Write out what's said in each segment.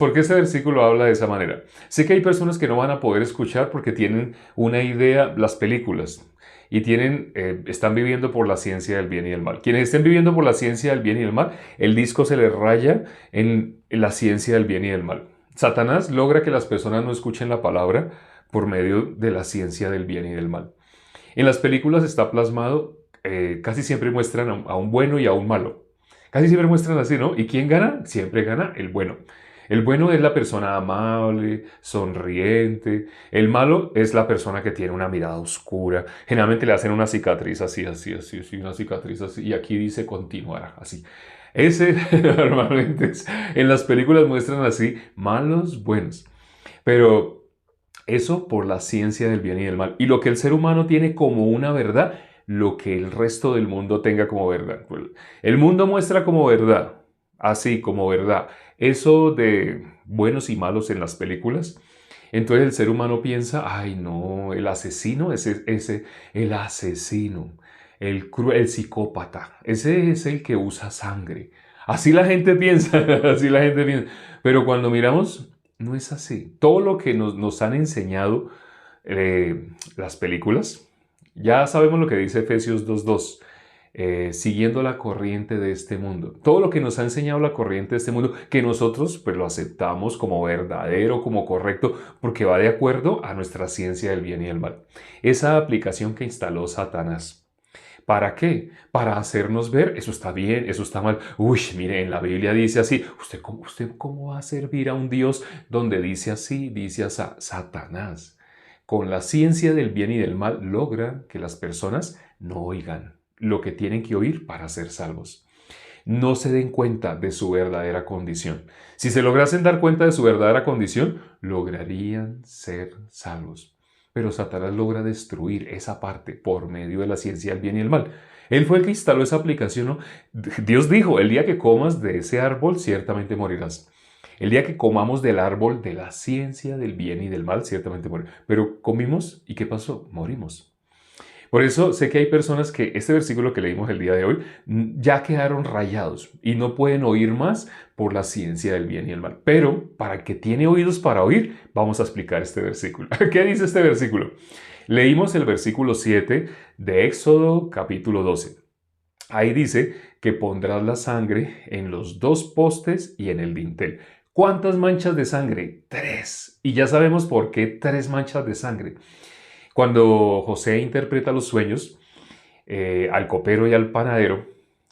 ¿Por qué este versículo habla de esa manera? Sé que hay personas que no van a poder escuchar porque tienen una idea, las películas, y están viviendo por la ciencia del bien y del mal. Quienes estén viviendo por la ciencia del bien y del mal, el disco se les raya en la ciencia del bien y del mal. Satanás logra que las personas no escuchen la palabra por medio de la ciencia del bien y del mal. En las películas está plasmado, casi siempre muestran a un bueno y a un malo. Casi siempre muestran así, ¿no? ¿Y quién gana? Siempre gana el bueno. El bueno es la persona amable, sonriente. El malo es la persona que tiene una mirada oscura. Generalmente le hacen una cicatriz así, así, así, así, una cicatriz así. Y aquí dice continuará, así. Ese normalmente en las películas muestran así, malos, buenos. Pero eso por la ciencia del bien y del mal. Y lo que el ser humano tiene como una verdad, lo que el resto del mundo tenga como verdad. El mundo muestra como verdad, así como verdad, eso de buenos y malos en las películas. Entonces el ser humano piensa, ay no, el asesino, el asesino, el psicópata, ese es el que usa sangre. Así la gente piensa, así la gente piensa. Pero cuando miramos, no es así. Todo lo que nos han enseñado las películas, ya sabemos lo que dice Efesios 2.2, siguiendo la corriente de este mundo. Todo lo que nos ha enseñado la corriente de este mundo, que nosotros pues lo aceptamos como verdadero, como correcto, porque va de acuerdo a nuestra ciencia del bien y del mal. Esa aplicación que instaló Satanás. ¿Para qué? Para hacernos ver, eso está bien, eso está mal. Uy, mire, en la Biblia dice así. ¿Usted cómo va a servir a un Dios donde dice así, dice así? Satanás, con la ciencia del bien y del mal, logra que las personas no oigan lo que tienen que oír para ser salvos. No se den cuenta de su verdadera condición. Si se lograsen dar cuenta de su verdadera condición, lograrían ser salvos. Pero Satanás logra destruir esa parte por medio de la ciencia del bien y el mal. Él fue el que instaló esa aplicación, ¿no? Dios dijo, el día que comas de ese árbol, ciertamente morirás. El día que comamos del árbol de la ciencia del bien y del mal, ciertamente morirás. Pero comimos y ¿qué pasó? Morimos. Por eso sé que hay personas que este versículo que leímos el día de hoy ya quedaron rayados y no pueden oír más por la ciencia del bien y el mal. Pero para el que tiene oídos para oír, vamos a explicar este versículo. ¿Qué dice este versículo? Leímos el versículo 7 de Éxodo capítulo 12. Ahí dice que pondrás la sangre en los dos postes y en el dintel. ¿Cuántas manchas de sangre? Tres. Y ya sabemos por qué tres manchas de sangre. Cuando José interpreta los sueños, al copero y al panadero,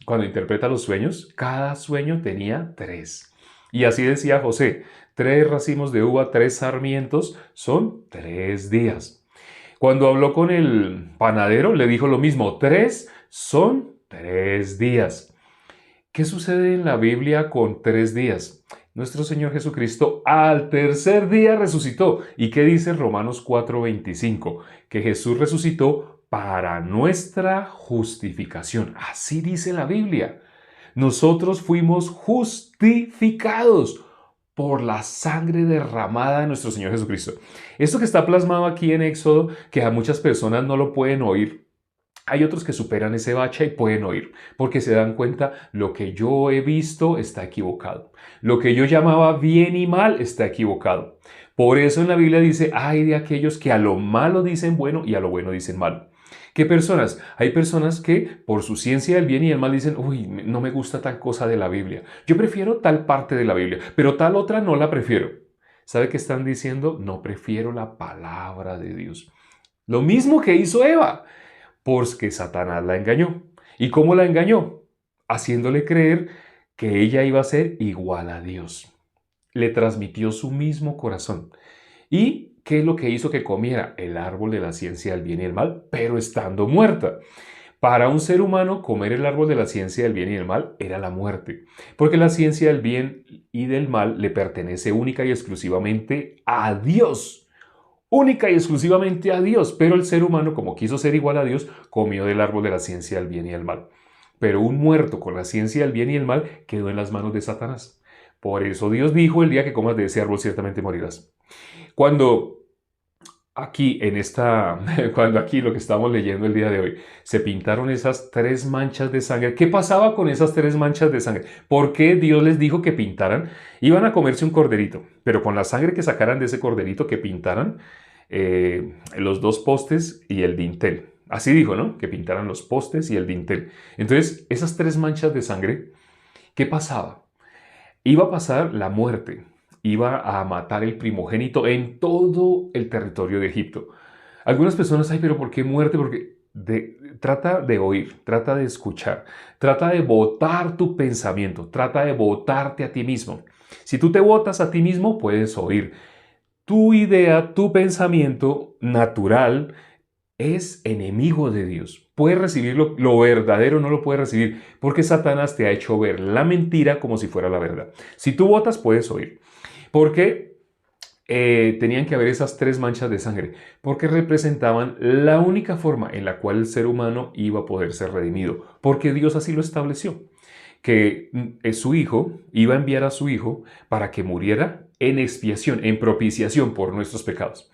cuando interpreta los sueños, cada sueño tenía tres. Y así decía José, tres racimos de uva, tres sarmientos, son 3 días. Cuando habló con el panadero, le dijo lo mismo, tres son 3 días. ¿Qué sucede en la Biblia con 3 días? Nuestro Señor Jesucristo al tercer día resucitó. ¿Y qué dice Romanos 4:25? Que Jesús resucitó para nuestra justificación. Así dice la Biblia. Nosotros fuimos justificados por la sangre derramada de nuestro Señor Jesucristo. Esto que está plasmado aquí en Éxodo, que a muchas personas no lo pueden oír, hay otros que superan ese bache y pueden oír, porque se dan cuenta lo que yo he visto está equivocado. Lo que yo llamaba bien y mal está equivocado. Por eso en la Biblia dice, ay de aquellos que a lo malo dicen bueno y a lo bueno dicen malo. ¿Qué personas? Hay personas que por su ciencia del bien y del mal dicen, uy, no me gusta tal cosa de la Biblia. Yo prefiero tal parte de la Biblia, pero tal otra no la prefiero. ¿Sabe qué están diciendo? No prefiero la palabra de Dios. Lo mismo que hizo Eva porque Satanás la engañó. ¿Y cómo la engañó? Haciéndole creer que ella iba a ser igual a Dios. Le transmitió su mismo corazón. ¿Y qué es lo que hizo que comiera? El árbol de la ciencia del bien y el mal, pero estando muerta. Para un ser humano, comer el árbol de la ciencia del bien y del mal era la muerte, porque la ciencia del bien y del mal le pertenece única y exclusivamente a Dios, única y exclusivamente a Dios, pero el ser humano, como quiso ser igual a Dios, comió del árbol de la ciencia del bien y del mal. Pero un muerto con la ciencia del bien y el mal quedó en las manos de Satanás. Por eso Dios dijo, el día que comas de ese árbol ciertamente morirás. Cuando aquí en esta, cuando aquí lo que estamos leyendo el día de hoy, se pintaron esas tres manchas de sangre. ¿Qué pasaba con esas tres manchas de sangre? ¿Por qué Dios les dijo que pintaran? Iban a comerse un corderito, pero con la sangre que sacaran de ese corderito que pintaran los dos postes y el dintel. Así dijo, ¿no? Que pintaran los postes y el dintel. Entonces, esas tres manchas de sangre, ¿qué pasaba? Iba a pasar la muerte, iba a matar el primogénito en todo el territorio de Egipto. Algunas personas, ay, pero ¿por qué muerte? Porque trata de oír, trata de escuchar, trata de votar tu pensamiento, trata de votarte a ti mismo. Si tú te votas a ti mismo, puedes oír. Tu idea, tu pensamiento natural es enemigo de Dios. Puedes recibir lo verdadero, no lo puedes recibir, porque Satanás te ha hecho ver la mentira como si fuera la verdad. Si tú votas, puedes oír. Porque tenían que haber esas tres manchas de sangre, porque representaban la única forma en la cual el ser humano iba a poder ser redimido, porque Dios así lo estableció, que su hijo iba a enviar a su hijo para que muriera en expiación, en propiciación por nuestros pecados.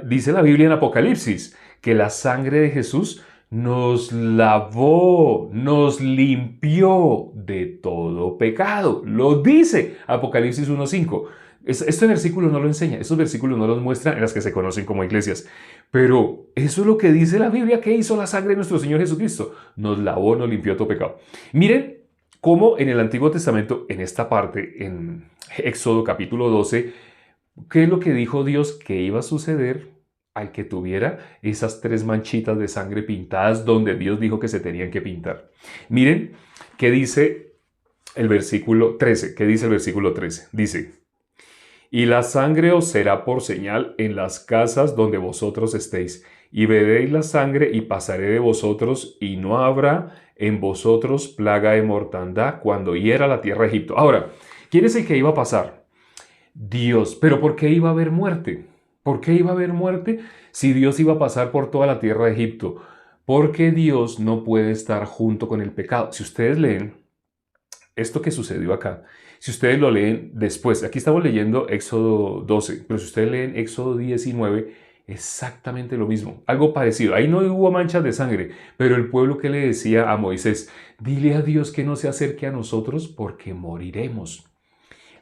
Dice la Biblia en Apocalipsis que la sangre de Jesús nos lavó, nos limpió de todo pecado. Lo dice Apocalipsis 1:5. Este versículo no lo enseña, estos versículos no los muestran en las que se conocen como iglesias. Pero eso es lo que dice la Biblia que hizo la sangre de nuestro Señor Jesucristo. Nos lavó, nos limpió de todo pecado. Miren cómo en el Antiguo Testamento, en esta parte, en Éxodo capítulo 12, ¿qué es lo que dijo Dios que iba a suceder al que tuviera esas tres manchitas de sangre pintadas donde Dios dijo que se tenían que pintar? Miren qué dice el versículo 13. ¿Qué dice el versículo 13? Dice: y la sangre os será por señal en las casas donde vosotros estéis, y veréis la sangre y pasaré de vosotros, y no habrá en vosotros plaga de mortandad cuando hiera la tierra de Egipto. Ahora, ¿quién es el que iba a pasar? Dios. ¿Pero por qué iba a haber muerte? ¿Por qué iba a haber muerte si Dios iba a pasar por toda la tierra de Egipto? Porque Dios no puede estar junto con el pecado. Si ustedes leen esto que sucedió acá, si ustedes lo leen después, aquí estamos leyendo Éxodo 12, pero si ustedes leen Éxodo 19, exactamente lo mismo, algo parecido. Ahí no hubo manchas de sangre, pero el pueblo que le decía a Moisés: dile a Dios que no se acerque a nosotros porque moriremos.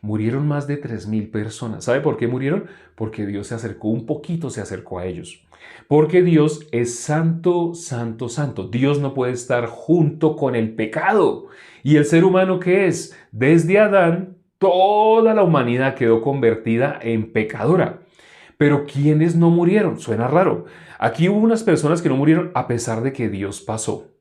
Murieron más de 3.000 personas. ¿Sabe por qué murieron? Porque Dios se acercó un poquito, se acercó a ellos. Porque Dios es santo, santo, santo. Dios no puede estar junto con el pecado. ¿Y el ser humano qué es? Desde Adán, toda la humanidad quedó convertida en pecadora. Pero ¿quiénes no murieron? Suena raro. Aquí hubo unas personas que no murieron a pesar de que Dios pasó.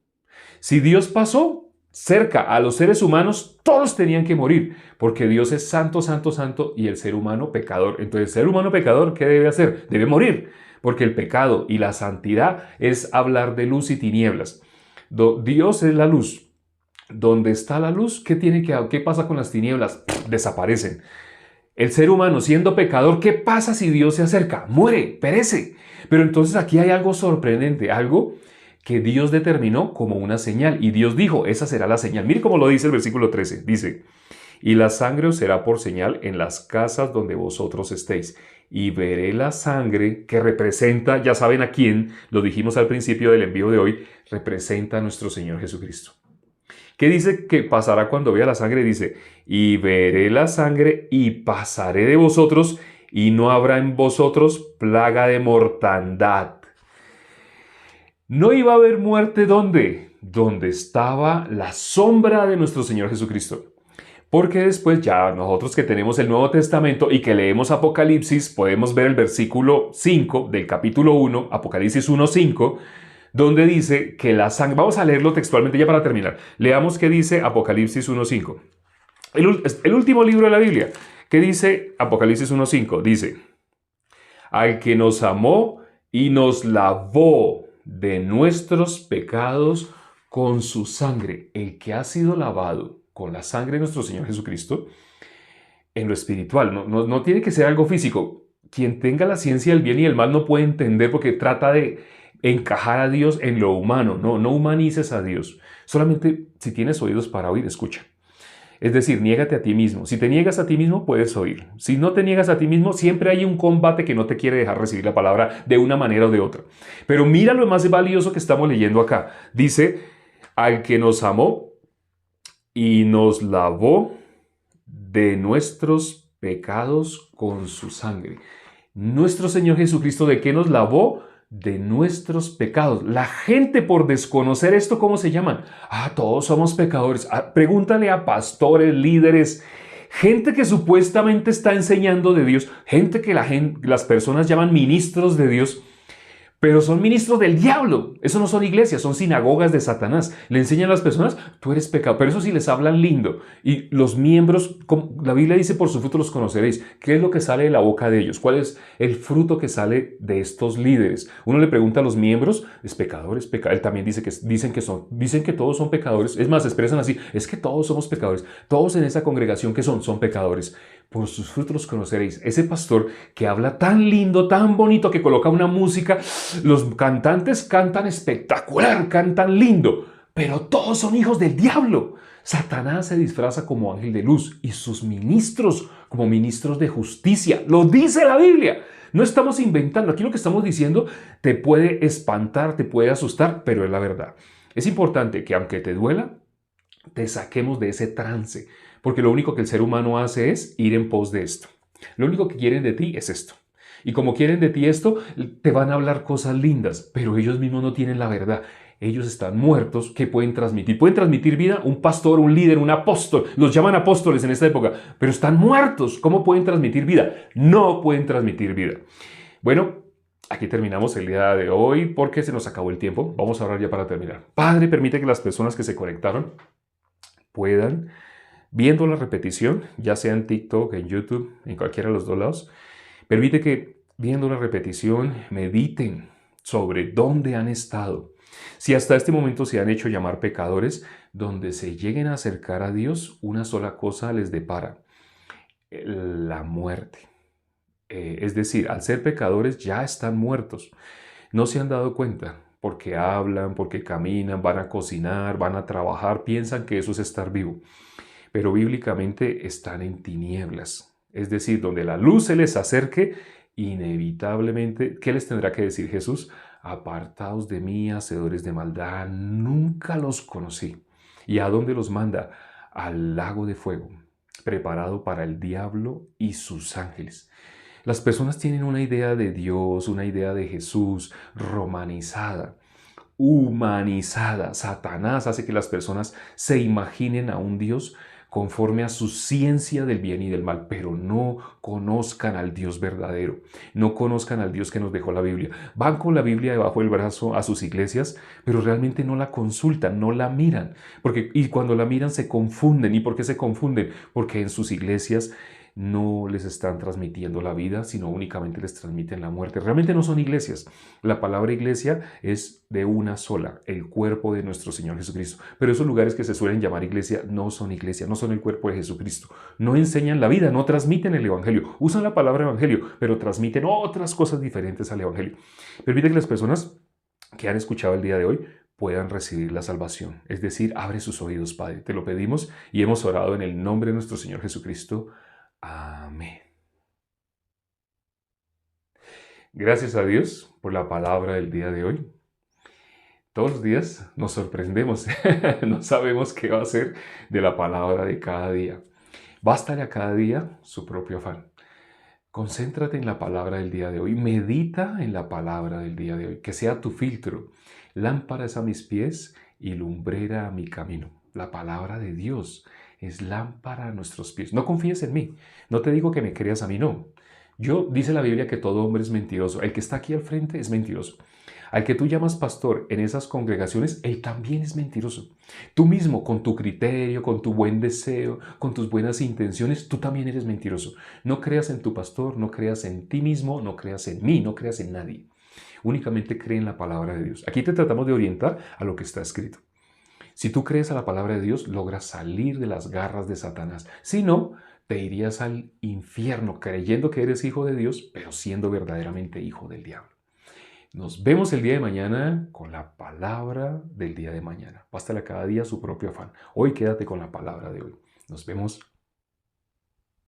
Si Dios pasó cerca a los seres humanos, todos tenían que morir, porque Dios es santo, santo, santo y el ser humano pecador. Entonces, el ser humano pecador, ¿qué debe hacer? Debe morir, porque el pecado y la santidad es hablar de luz y tinieblas. Dios es la luz. ¿Dónde está la luz? ¿Qué pasa con las tinieblas? Desaparecen. El ser humano, siendo pecador, ¿qué pasa si Dios se acerca? Muere, perece. Pero entonces aquí hay algo sorprendente, algo que Dios determinó como una señal. Y Dios dijo: esa será la señal. Mire cómo lo dice el versículo 13. Dice: y la sangre os será por señal en las casas donde vosotros estéis. Y veré la sangre que representa, ya saben a quién, lo dijimos al principio del envío de hoy, representa a nuestro Señor Jesucristo. ¿Qué dice que pasará cuando vea la sangre? Dice: y veré la sangre y pasaré de vosotros, y no habrá en vosotros plaga de mortandad. No iba a haber muerte, ¿dónde? Donde estaba la sombra de nuestro Señor Jesucristo. Porque después ya nosotros que tenemos el Nuevo Testamento y que leemos Apocalipsis, podemos ver el versículo 5 del capítulo 1, Apocalipsis 1:5, donde dice que la sangre... Vamos a leerlo textualmente ya para terminar. Leamos qué dice Apocalipsis 1:5. El último libro de la Biblia. ¿Qué dice Apocalipsis 1:5? Dice: al que nos amó y nos lavó de nuestros pecados con su sangre. El que ha sido lavado con la sangre de nuestro Señor Jesucristo, en lo espiritual, no tiene que ser algo físico. Quien tenga la ciencia del bien y el mal no puede entender, porque trata de encajar a Dios en lo humano. No humanices a Dios. Solamente si tienes oídos para oír, escucha. Es decir, niégate a ti mismo. Si te niegas a ti mismo, puedes oír. Si no te niegas a ti mismo, siempre hay un combate que no te quiere dejar recibir la palabra de una manera o de otra. Pero mira lo más valioso que estamos leyendo acá. Dice, al que nos amó y nos lavó de nuestros pecados con su sangre. Nuestro Señor Jesucristo, ¿de qué nos lavó? De nuestros pecados. La gente, por desconocer esto, ¿cómo se llaman? Todos somos pecadores. Pregúntale a pastores, líderes, gente que supuestamente está enseñando de Dios, gente que las personas llaman ministros de Dios, pero son ministros del diablo. Eso no son iglesias, son sinagogas de Satanás. Le enseñan a las personas, tú eres pecador. Pero eso sí les hablan lindo. Y los miembros, la Biblia dice, por su fruto los conoceréis. ¿Qué es lo que sale de la boca de ellos? ¿Cuál es el fruto que sale de estos líderes? Uno le pregunta a los miembros, es pecador, es pecador. Él también dicen que todos son pecadores. Es más, expresan así, es que todos somos pecadores. Todos en esa congregación que son pecadores. Por sus frutos los conoceréis. Ese pastor que habla tan lindo, tan bonito, que coloca una música, los cantantes cantan espectacular, cantan lindo, pero todos son hijos del diablo. Satanás se disfraza como ángel de luz y sus ministros como ministros de justicia. Lo dice la Biblia. No estamos inventando. Aquí lo que estamos diciendo te puede espantar, te puede asustar, pero es la verdad. Es importante que aunque te duela, te saquemos de ese trance, porque lo único que el ser humano hace es ir en pos de esto. Lo único que quieren de ti es esto. Y como quieren de ti esto, te van a hablar cosas lindas, pero ellos mismos no tienen la verdad. Ellos están muertos. ¿Qué pueden transmitir? Pueden transmitir vida un pastor, un líder, un apóstol. Los llaman apóstoles en esta época, pero están muertos. ¿Cómo pueden transmitir vida? No pueden transmitir vida. Bueno, aquí terminamos el día de hoy porque se nos acabó el tiempo. Vamos a orar ya para terminar. Padre, permite que las personas que se conectaron puedan, viendo la repetición, ya sea en TikTok, en YouTube, en cualquiera de los dos lados, permite que viendo la repetición mediten sobre dónde han estado. Si hasta este momento se han hecho llamar pecadores, donde se lleguen a acercar a Dios, una sola cosa les depara: la muerte. Es decir, al ser pecadores ya están muertos. No se han dado cuenta porque hablan, porque caminan, van a cocinar, van a trabajar, piensan que eso es estar vivo. Pero bíblicamente están en tinieblas. Es decir, donde la luz se les acerque, inevitablemente, ¿qué les tendrá que decir Jesús? Apartaos de mí, hacedores de maldad, nunca los conocí. ¿Y a dónde los manda? Al lago de fuego, preparado para el diablo y sus ángeles. Las personas tienen una idea de Dios, una idea de Jesús romanizada, humanizada. Satanás hace que las personas se imaginen a un Dios conforme a su ciencia del bien y del mal, pero no conozcan al Dios verdadero, no conozcan al Dios que nos dejó la Biblia. Van con la Biblia debajo del brazo a sus iglesias, pero realmente no la consultan, no la miran, y cuando la miran se confunden. ¿Y por qué se confunden? Porque en sus iglesias no les están transmitiendo la vida, sino únicamente les transmiten la muerte. Realmente no son iglesias. La palabra iglesia es de una sola, el cuerpo de nuestro Señor Jesucristo. Pero esos lugares que se suelen llamar iglesia, no son el cuerpo de Jesucristo. No enseñan la vida, no transmiten el evangelio. Usan la palabra evangelio, pero transmiten otras cosas diferentes al evangelio. Permite que las personas que han escuchado el día de hoy puedan recibir la salvación. Es decir, abre sus oídos, Padre. Te lo pedimos y hemos orado en el nombre de nuestro Señor Jesucristo. Amén. Gracias a Dios por la palabra del día de hoy. Todos los días nos sorprendemos. No sabemos qué va a ser de la palabra de cada día. Bástale a cada día su propio afán. Concéntrate en la palabra del día de hoy. Medita en la palabra del día de hoy. Que sea tu filtro. Lámpara es a mis pies y lumbrera a mi camino. La palabra de Dios es lámpara a nuestros pies. No confíes en mí. No te digo que me creas a mí, no. Dice la Biblia que todo hombre es mentiroso. El que está aquí al frente es mentiroso. Al que tú llamas pastor en esas congregaciones, él también es mentiroso. Tú mismo, con tu criterio, con tu buen deseo, con tus buenas intenciones, tú también eres mentiroso. No creas en tu pastor, no creas en ti mismo, no creas en mí, no creas en nadie. Únicamente cree en la palabra de Dios. Aquí te tratamos de orientar a lo que está escrito. Si tú crees a la palabra de Dios, logras salir de las garras de Satanás. Si no, te irías al infierno creyendo que eres hijo de Dios, pero siendo verdaderamente hijo del diablo. Nos vemos el día de mañana con la palabra del día de mañana. Bástale a cada día su propio afán. Hoy quédate con la palabra de hoy. Nos vemos.